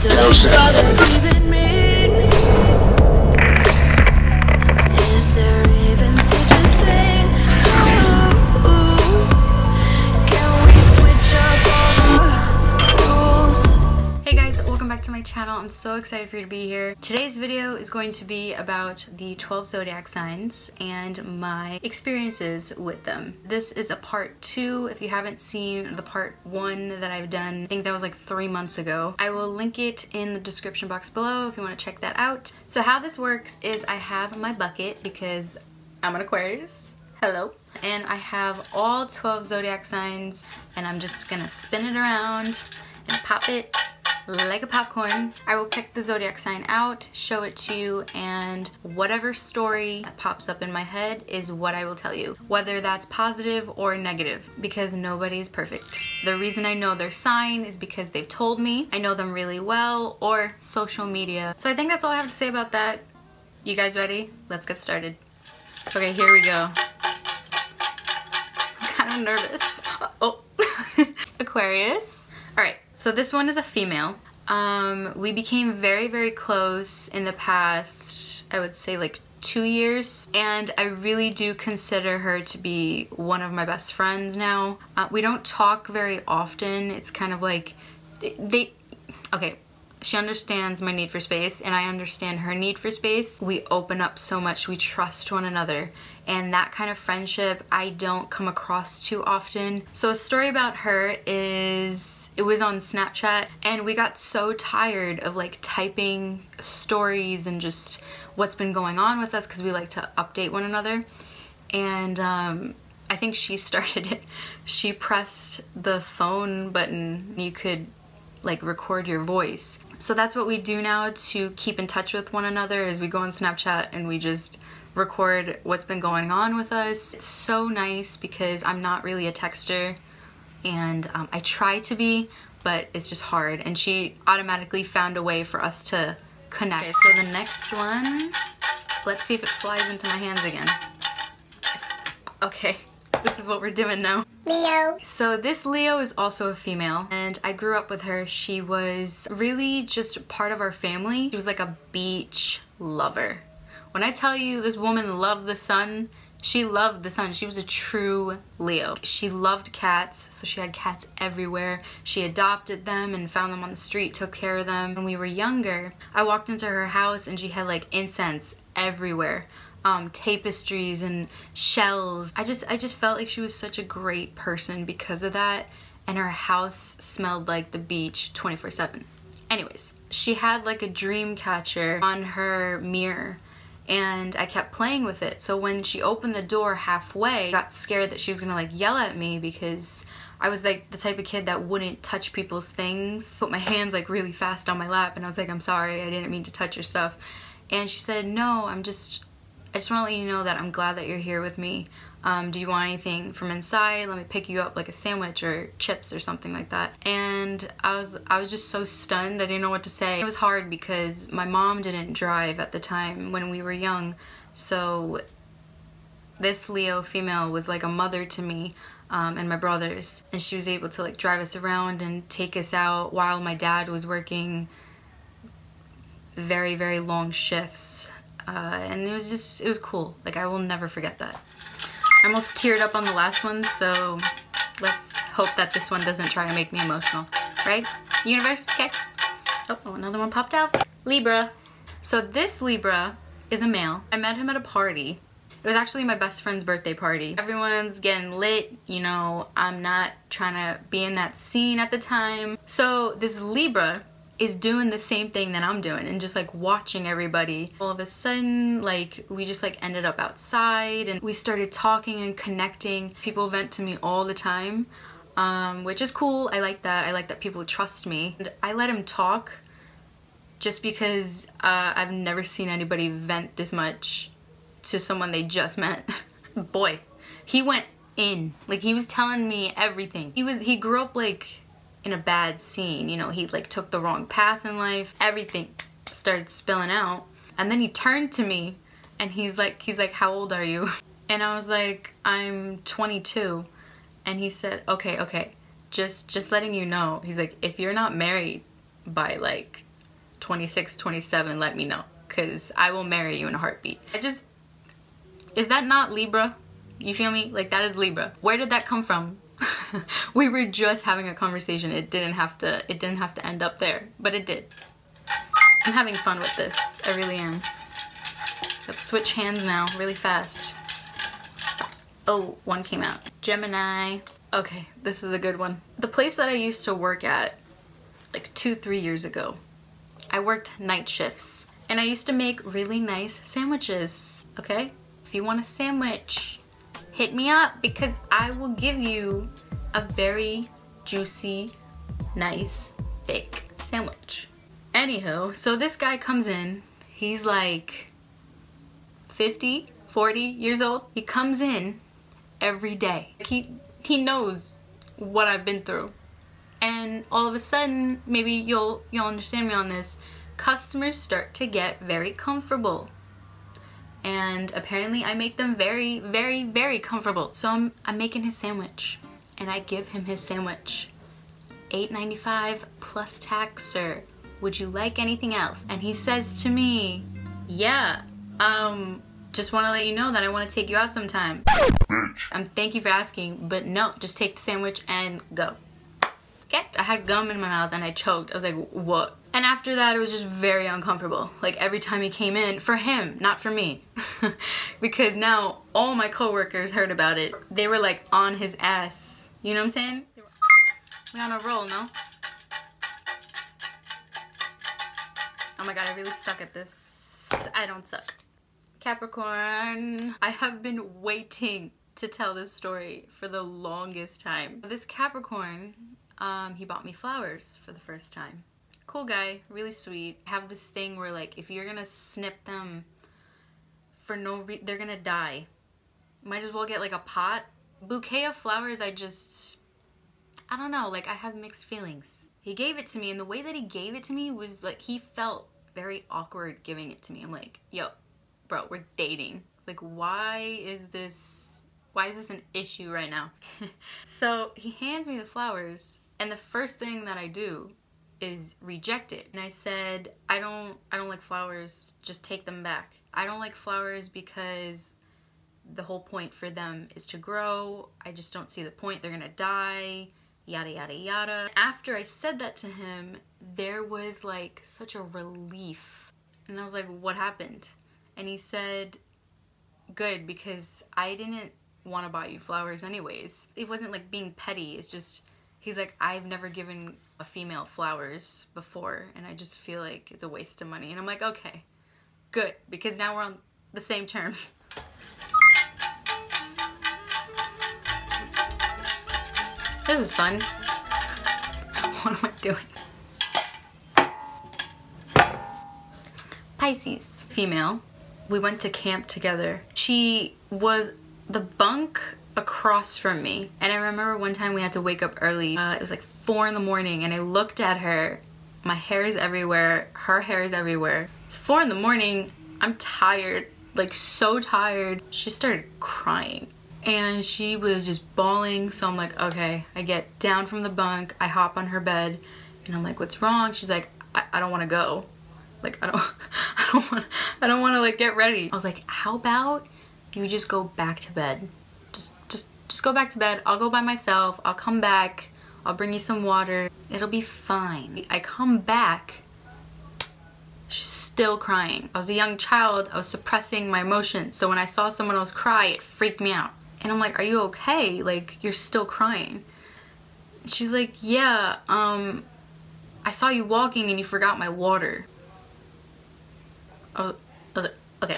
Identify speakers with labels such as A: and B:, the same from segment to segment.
A: Does that even mean me? Is there even such a thing? Ooh, can we switch up all the rules?
B: Hey guys, welcome back to my channel. I'm so excited for you to be here. Today's video is going to be about the 12 zodiac signs and my experiences with them. This is a part 2. If you haven't seen the part 1 that I've done, I think that was like 3 months ago. I will link it in the description box below if you want to check that out. So how this works is I have my bucket because I'm an Aquarius. Hello. And I have all 12 zodiac signs and I'm just gonna spin it around and pop it like a popcorn. I will pick the zodiac sign out, show it to you, and whatever story that pops up in my head is what I will tell you, whether that's positive or negative, because nobody is perfect. The reason I know their sign is because they've told me, I know them really well, or social media. So I think that's all I have to say about that. You guys ready? Let's get started. Okay, here we go. I'm kind of nervous. Oh, Aquarius. All right, so this one is a female. We became very, very close in the past, I would say like 2 years, and I really do consider her to be one of my best friends now. We don't talk very often. It's kind of like, okay, she understands my need for space and I understand her need for space. We open up so much, we trust one another, and that kind of friendship I don't come across too often. So a story about her is, it was on Snapchat and we got so tired of like typing stories and just what's been going on with us because we like to update one another. And I think she started it. She pressed the phone button. You could like record your voice. So that's what we do now to keep in touch with one another, is we go on Snapchat and we just record what's been going on with us. It's so nice because I'm not really a texter, and I try to be, but it's just hard, and she automatically found a way for us to connect. Okay, so the next one, let's see if it flies into my hands again. Okay, this is what we're doing now. Leo. So this Leo is also a female, and I grew up with her. She was really just part of our family. She was like a beach lover. When I tell you this woman loved the sun, she loved the sun. She was a true Leo. She loved cats, so she had cats everywhere. She adopted them and found them on the street, took care of them. When we were younger, I walked into her house and she had like incense everywhere. Tapestries and shells. I just felt like she was such a great person because of that, and her house smelled like the beach 24/7. Anyways, she had like a dream catcher on her mirror and I kept playing with it. So when she opened the door halfway, I got scared that she was gonna like yell at me because I was like the type of kid that wouldn't touch people's things. Put my hands like really fast on my lap and I was like, I'm sorry, I didn't mean to touch your stuff. And she said, no, I just want to let you know that I'm glad that you're here with me. Do you want anything from inside? Let me pick you up like a sandwich or chips or something like that. And I was just so stunned. I didn't know what to say. It was hard because my mom didn't drive at the time when we were young. So this Leo female was like a mother to me and my brothers. And she was able to like drive us around and take us out while my dad was working very, very long shifts. And it was cool. Like, I will never forget that. I almost teared up on the last one, so let's hope that this one doesn't try to make me emotional. Right? Universe? Okay. Oh, another one popped out. Libra. So this Libra is a male. I met him at a party. It was actually my best friend's birthday party. Everyone's getting lit, you know, I'm not trying to be in that scene at the time. So this Libra is doing the same thing that I'm doing and just like watching everybody. All of a sudden, like, we just like ended up outside and we started talking and connecting. People vent to me all the time, which is cool. I like that. I like that people trust me. And I let him talk just because I've never seen anybody vent this much to someone they just met. Boy, he went in. Like, he was telling me everything. He grew up like in a bad scene, you know, he like took the wrong path in life. Everything started spilling out. And then he turned to me and he's like, how old are you? And I was like, I'm 22. And he said, okay, just letting you know. He's like, if you're not married by like 26, 27, let me know, because I will marry you in a heartbeat. Is that not Libra? You feel me? Like, that is Libra. Where did that come from? We were just having a conversation. It didn't have to end up there, but it did. I'm having fun with this. I really am. Let's switch hands now really fast. Oh, one came out. Gemini. Okay, this is a good one. The place that I used to work at like 2-3 years ago, I worked night shifts and I used to make really nice sandwiches. Okay, if you want a sandwich, hit me up, because I will give you a very juicy, nice, thick sandwich. Anywho, so this guy comes in, he's like 50, 40 years old. He comes in every day. He knows what I've been through. And all of a sudden, maybe you'll understand me on this, customers start to get very comfortable. And apparently I make them very, very, very comfortable. So I'm making his sandwich and I give him his sandwich. $8.95 plus tax, sir. Would you like anything else? And he says to me, yeah, just want to let you know that I want to take you out sometime. Thank you for asking, but no, just take the sandwich and go. Okay? I had gum in my mouth and I choked. I was like, what? And after that, it was just very uncomfortable. Like, every time he came in, for him, not for me. Because now all my coworkers heard about it. They were like on his ass. You know what I'm saying? We on a roll, no? Oh my god, I really suck at this. I don't suck. Capricorn. I have been waiting to tell this story for the longest time. This Capricorn, he bought me flowers for the first time. Cool guy, really sweet. Have this thing where, like, if you're gonna snip them for no reason, they're gonna die. Might as well get like a pot. Bouquet of flowers, I don't know, like, I have mixed feelings. He gave it to me, and the way that he gave it to me was like, he felt very awkward giving it to me. I'm like, yo, bro, we're dating. Like, why is this an issue right now? So he hands me the flowers, and the first thing that I do is reject it. And I said, I don't like flowers, just take them back. I don't like flowers because the whole point for them is to grow. I just don't see the point. They're gonna die, yada yada yada. After I said that to him, there was like such a relief. And I was like, what happened? And he said, good, because I didn't want to buy you flowers anyways. It wasn't like being petty, it's just, he's like, I've never given a female flowers before, and I just feel like it's a waste of money. And I'm like, okay, good, because now we're on the same terms. This is fun. What am I doing? Pisces, female. We went to camp together. She was the bunk across from me, and I remember one time we had to wake up early. It was like 4 in the morning, and I looked at her. My hair is everywhere, her hair is everywhere. It's 4 in the morning, I'm tired, like so tired. She started crying and she was just bawling. So I'm like, okay. I get down from the bunk, I hop on her bed, and I'm like, what's wrong? She's like, I don't want to go. Like, I don't want to like get ready. I was like, how about you just go back to bed? Just go back to bed. I'll go by myself. I'll come back. I'll bring you some water. It'll be fine. I come back. She's still crying. I was a young child. I was suppressing my emotions. So when I saw someone else cry, it freaked me out. And I'm like, are you okay? Like, you're still crying. She's like, yeah, I saw you walking and you forgot my water. I was like, okay.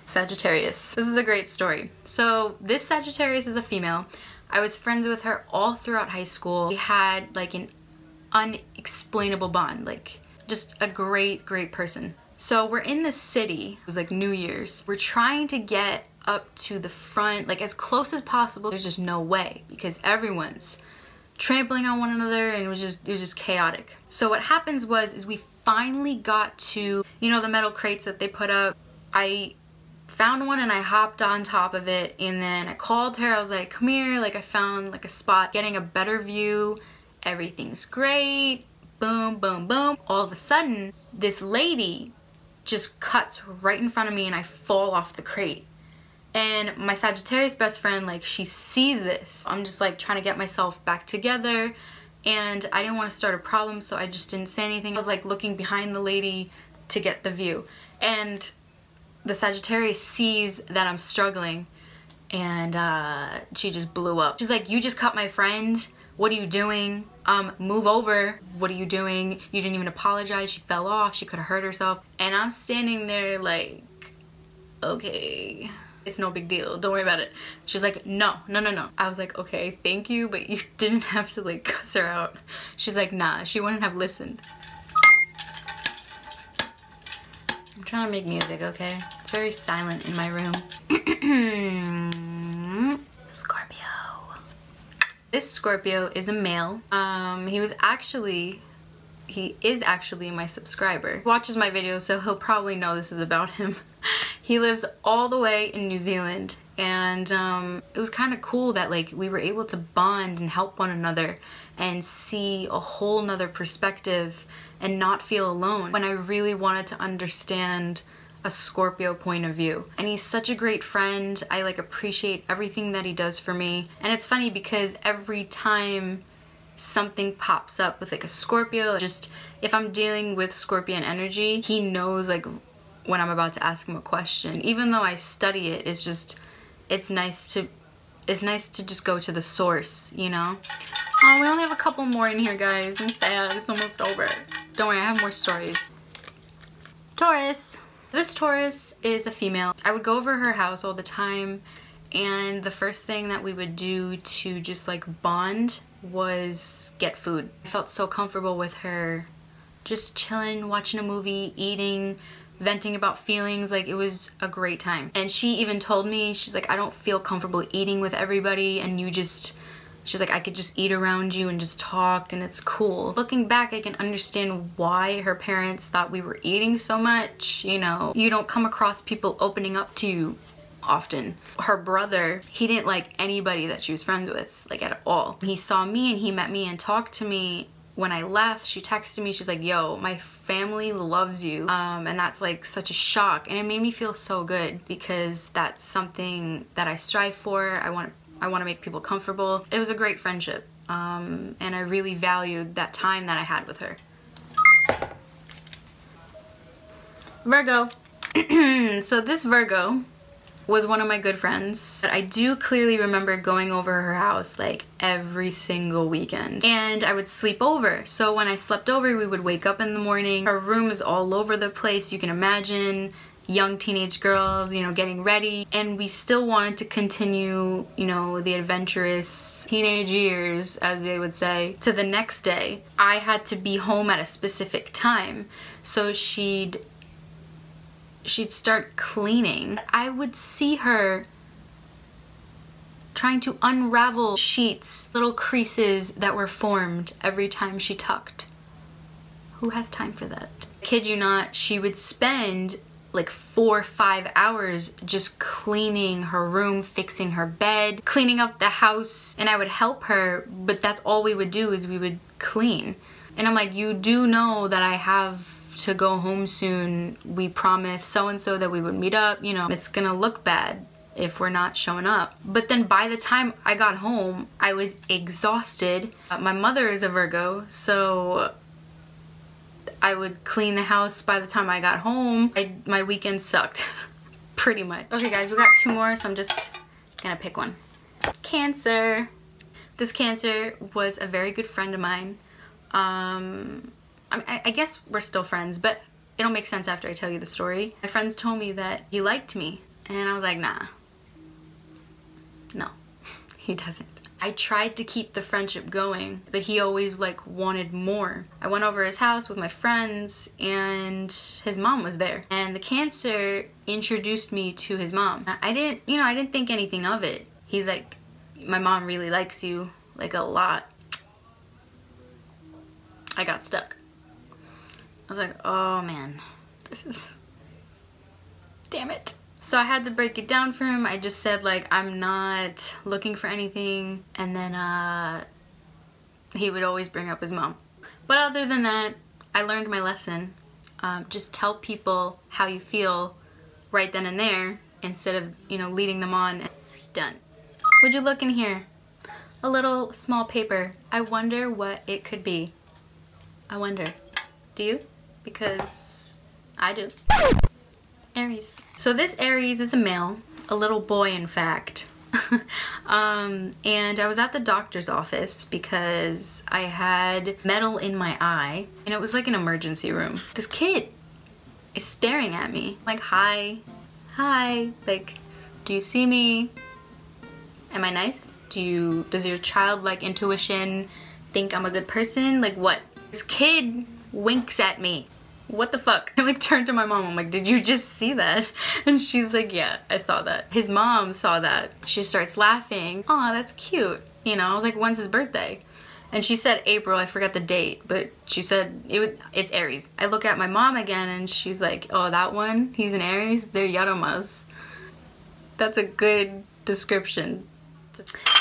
B: Sagittarius. This is a great story. So this Sagittarius is a female. I was friends with her all throughout high school. We had like an unexplainable bond, like just a great, great person. So we're in the city. It was like New Year's. We're trying to get up to the front, like as close as possible. There's just no way because everyone's trampling on one another, and it was just chaotic. So what happens is we finally got to, you know, the metal crates that they put up. I found one and I hopped on top of it, and then I called her. I was like, come here, like I found like a spot, getting a better view. Everything's great, boom, boom, boom. All of a sudden, this lady just cuts right in front of me and I fall off the crate. And my Sagittarius best friend, like, she sees this. I'm just like trying to get myself back together and I didn't want to start a problem, so I just didn't say anything. I was like looking behind the lady to get the view. And the Sagittarius sees that I'm struggling and she just blew up. She's like, you just cut my friend. What are you doing? Move over. What are you doing? You didn't even apologize. She fell off. She could have hurt herself. And I'm standing there like, okay, it's no big deal. Don't worry about it. She's like, no, no, no, no. I was like, okay, thank you, but you didn't have to like cuss her out. She's like, nah, she wouldn't have listened. I'm trying to make music, okay? It's very silent in my room. Scorpio. This Scorpio is a male. He is actually my subscriber. He watches my videos, so he'll probably know this is about him. He lives all the way in New Zealand, and it was kind of cool that like we were able to bond and help one another and see a whole nother perspective and not feel alone when I really wanted to understand a Scorpio point of view. And he's such a great friend. I like appreciate everything that he does for me. And it's funny because every time something pops up with like a Scorpio, just if I'm dealing with Scorpion energy, he knows like when I'm about to ask him a question. Even though I study it, it's nice to just go to the source, you know? Oh, we only have a couple more in here, guys. I'm sad. It's almost over. Don't worry, I have more stories. Taurus. This Taurus is a female. I would go over her house all the time, and the first thing that we would do to just like bond was get food. I felt so comfortable with her, just chilling, watching a movie, eating, venting about feelings. Like, it was a great time. And she even told me, she's like, I don't feel comfortable eating with everybody, and she's like, I could just eat around you and just talk, and it's cool. Looking back, I can understand why her parents thought we were eating so much. You know, you don't come across people opening up to you often. Her brother, he didn't like anybody that she was friends with, like at all. He saw me and he met me and talked to me. When I left, she texted me, she's like, yo, my family loves you. And that's like such a shock. And it made me feel so good because that's something that I strive for. I want to make people comfortable. It was a great friendship. And I really valued that time that I had with her. Virgo. So this Virgo was one of my good friends. I do clearly remember going over her house like every single weekend, and I would sleep over. So when I slept over, we would wake up in the morning. Her room is all over the place. You can imagine young teenage girls, you know, getting ready, and we still wanted to continue, you know, the adventurous teenage years, as they would say, to the next day. I had to be home at a specific time, so she'd start cleaning. I would see her trying to unravel sheets, little creases that were formed every time she tucked. Who has time for that? Kid you not, she would spend like 4 or 5 hours just cleaning her room, fixing her bed, cleaning up the house, and I would help her, but that's all we would do is we would clean. And I'm like, you do know that I have to go home soon. We promised so-and-so that we would meet up, you know, it's gonna look bad if we're not showing up. But then by the time I got home, I was exhausted. My mother is a Virgo, so I would clean the house by the time I got home. My weekend sucked, pretty much. Okay guys, we got 2 more, so I'm just gonna pick one. Cancer. This Cancer was a very good friend of mine. I guess we're still friends, but it'll make sense after I tell you the story. My friends told me that he liked me, and I was like, nah. No, he doesn't. I tried to keep the friendship going, but he always like wanted more. I went over his house with my friends, and his mom was there. And the Cancer introduced me to his mom. I didn't think anything of it. He's like, my mom really likes you, like a lot. I got stuck. I was like, oh man, this is, damn it. So I had to break it down for him. I just said like, I'm not looking for anything. And then he would always bring up his mom. But other than that, I learned my lesson. Just tell people how you feel right then and there instead of, you know, leading them on. Done. Would you look in here? A little small paper. I wonder what it could be. I wonder. Do you? Because I do. Aries. So this Aries is a male, a little boy in fact. And I was at the doctor's office because I had metal in my eye and it was like an emergency room. This kid is staring at me like, hi, like, do you see me? Am I nice? Does your childlike intuition think I'm a good person? Like what? This kid winks at me. What the fuck? I like turned to my mom, I'm like, did you just see that? And she's like, yeah, I saw that. His mom saw that. She starts laughing. Aw, that's cute. You know, I was like, when's his birthday? And she said April, I forgot the date, but she said it's Aries. I look at my mom again and she's like, oh, that one? He's an Aries? They're Yaromas. That's a good description.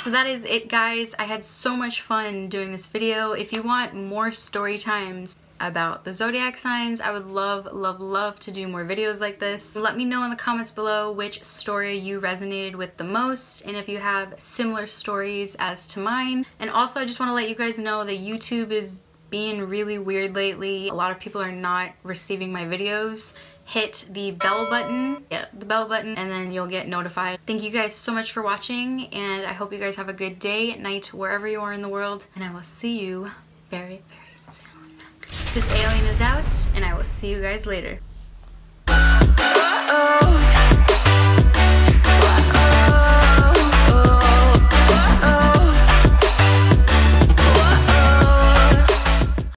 B: So that is it, guys. I had so much fun doing this video. If you want more story times about the zodiac signs, I would love to do more videos like this. Let me know in the comments below which story you resonated with the most and if you have similar stories as to mine. And also I just want to let you guys know that YouTube is being really weird lately. A lot of people are not receiving my videos. Hit the bell button, the bell button, and then you'll get notified. Thank you guys so much for watching, and I hope you guys have a good day, night, wherever you are in the world, and I will see you very soon. This alien is out, and I will see you guys later.